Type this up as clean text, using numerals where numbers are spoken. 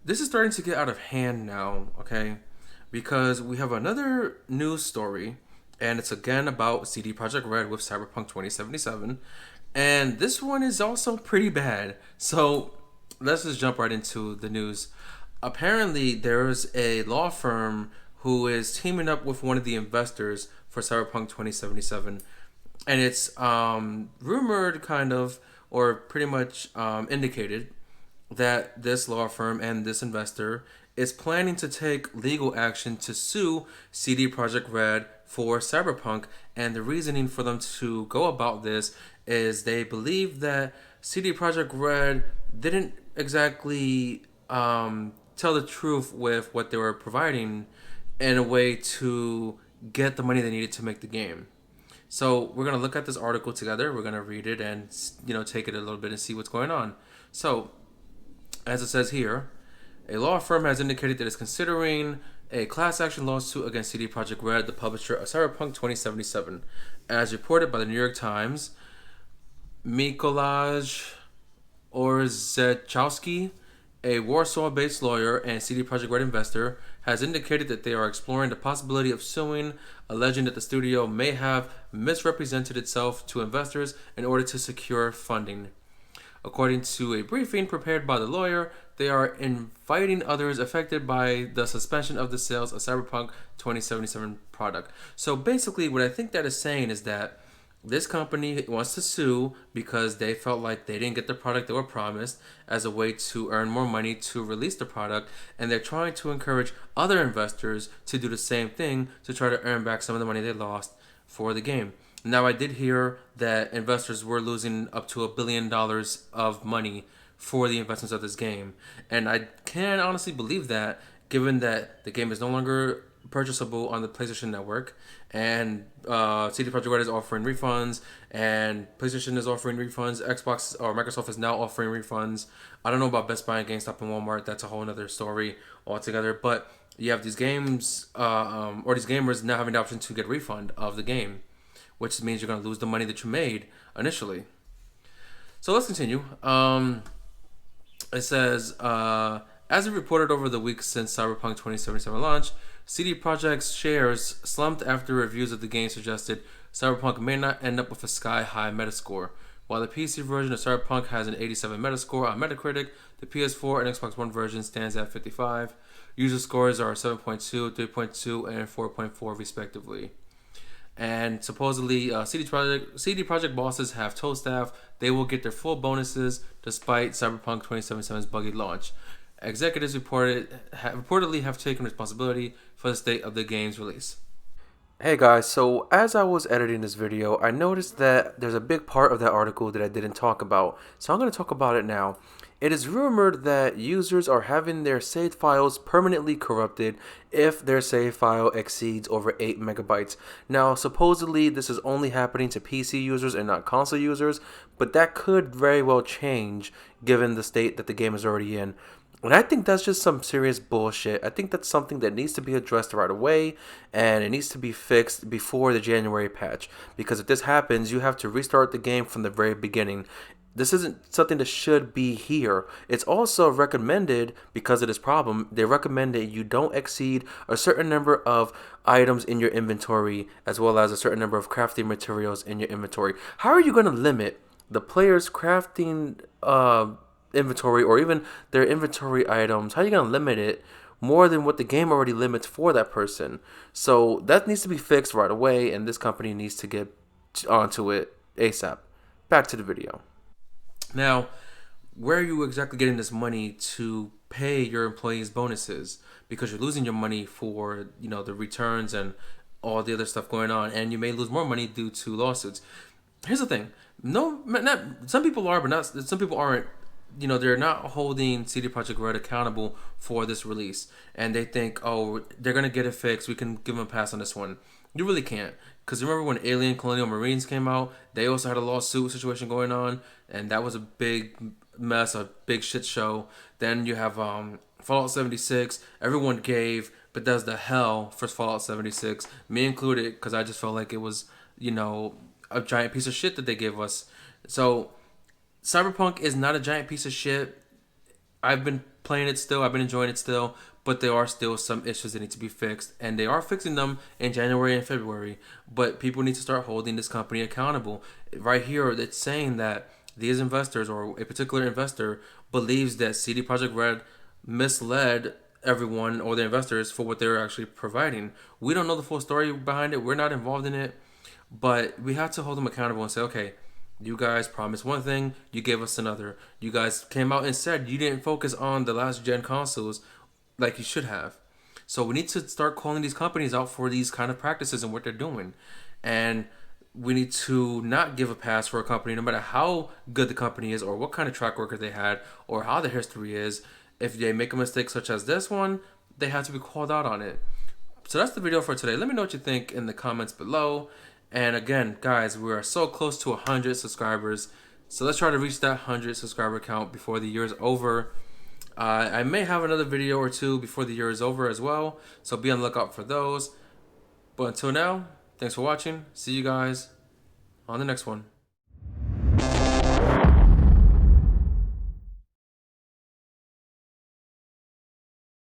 this is starting to get out of hand now, okay? Because we have another news story, and it's again about CD Projekt Red with Cyberpunk 2077. And this one is also pretty bad. So let's just jump right into the news. Apparently, there's a law firm who is teaming up with one of the investors for Cyberpunk 2077. And it's rumored, kind of, or pretty much indicated that this law firm and this investor is planning to take legal action to sue CD Projekt Red for Cyberpunk. And the reasoning for them to go about this is they believe that CD Projekt Red didn't exactly tell the truth with what they were providing in a way to get the money they needed to make the game. So we're gonna look at this article together. We're gonna read it and take it a little bit and see what's going on. So as it says here, a law firm has indicated that it's considering a class action lawsuit against CD Projekt Red, the publisher of Cyberpunk 2077. As reported by the New York Times, Mikolaj Orzechowski, a Warsaw-based lawyer and CD Projekt Red investor, has indicated that they are exploring the possibility of suing, alleging that the studio may have misrepresented itself to investors in order to secure funding. According to a briefing prepared by the lawyer, they are inviting others affected by the suspension of the sales of Cyberpunk 2077 product. So basically, what I think that is saying is that this company wants to sue because they felt like they didn't get the product they were promised as a way to earn more money to release the product, and they're trying to encourage other investors to do the same thing to try to earn back some of the money they lost for the game. Now, I did hear that investors were losing up to $1 billion of money for the investments of this game, and I can honestly believe that, given that the game is no longer purchasable on the PlayStation Network, and CD Projekt Red is offering refunds, and PlayStation is offering refunds. Xbox or Microsoft is now offering refunds. I don't know about Best Buy and GameStop and Walmart. That's a whole other story altogether. But you have these games, or these gamers now having the option to get a refund of the game, which means you're going to lose the money that you made initially. So let's continue. It says, as it reported over the weeks since Cyberpunk 2077 launch, CD Projekt's shares slumped after reviews of the game suggested Cyberpunk may not end up with a sky-high Metascore. While the PC version of Cyberpunk has an 87 Metascore on Metacritic, the PS4 and Xbox One version stands at 55. User scores are 7.2, 3.2, and 4.4 respectively. And supposedly, CD Projekt bosses have told staff they will get their full bonuses despite Cyberpunk 2077's buggy launch. Executives reportedly have taken responsibility for the state of the game's release. Hey guys, so as I was editing this video, I noticed that there's a big part of that article that I didn't talk about. So I'm going to talk about it now. It is rumored that users are having their save files permanently corrupted if their save file exceeds over 8 megabytes. Now, supposedly this is only happening to PC users and not console users, but that could very well change given the state that the game is already in. And I think that's just some serious bullshit. I think that's something that needs to be addressed right away, and it needs to be fixed before the January patch. Because if this happens, you have to restart the game from the very beginning. This isn't something that should be here. It's also recommended, because of this problem, they recommend that you don't exceed a certain number of items in your inventory, as well as a certain number of crafting materials in your inventory. How are you going to limit the player's crafting inventory, or even their inventory items? How are you going to limit it more than what the game already limits for that person? So that needs to be fixed right away, and this company needs to get onto it ASAP. Back to the video. Now, where are you exactly getting this money to pay your employees bonuses? Because you're losing your money for, the returns and all the other stuff going on, and you may lose more money due to lawsuits. Here's the thing. No, not some people are, but not some people aren't. They're not holding CD Projekt Red accountable for this release, and they think, oh, they're gonna get it fixed. We can give them a pass on this one. You really can't, because remember when Alien Colonial Marines came out, they also had a lawsuit situation going on, and that was a big mess, a big shit show. Then you have Fallout 76. Everyone gave Bethesda hell for Fallout 76, me included, because I just felt like it was, a giant piece of shit that they gave us. So Cyberpunk is not a giant piece of shit. I've been playing it still. I've been enjoying it still, but there are still some issues that need to be fixed, and they are fixing them in January and February. But people need to start holding this company accountable. Right here, it's saying that these investors or a particular investor believes that CD Projekt Red misled everyone or the investors for what they're actually providing. We don't know the full story behind it. We're not involved in it, but we have to hold them accountable and say, okay, you guys promised one thing, you gave us another. You guys came out and said you didn't focus on the last gen consoles like you should have. So we need to start calling these companies out for these kind of practices and what they're doing. And we need to not give a pass for a company, no matter how good the company is or what kind of track record they had or how the history is. If they make a mistake such as this one, they have to be called out on it. So that's the video for today. Let me know what you think in the comments below. And again, guys, we are so close to 100 subscribers. So let's try to reach that 100 subscriber count before the year is over. I may have another video or two before the year is over as well. So be on the lookout for those. But until now, thanks for watching. See you guys on the next one.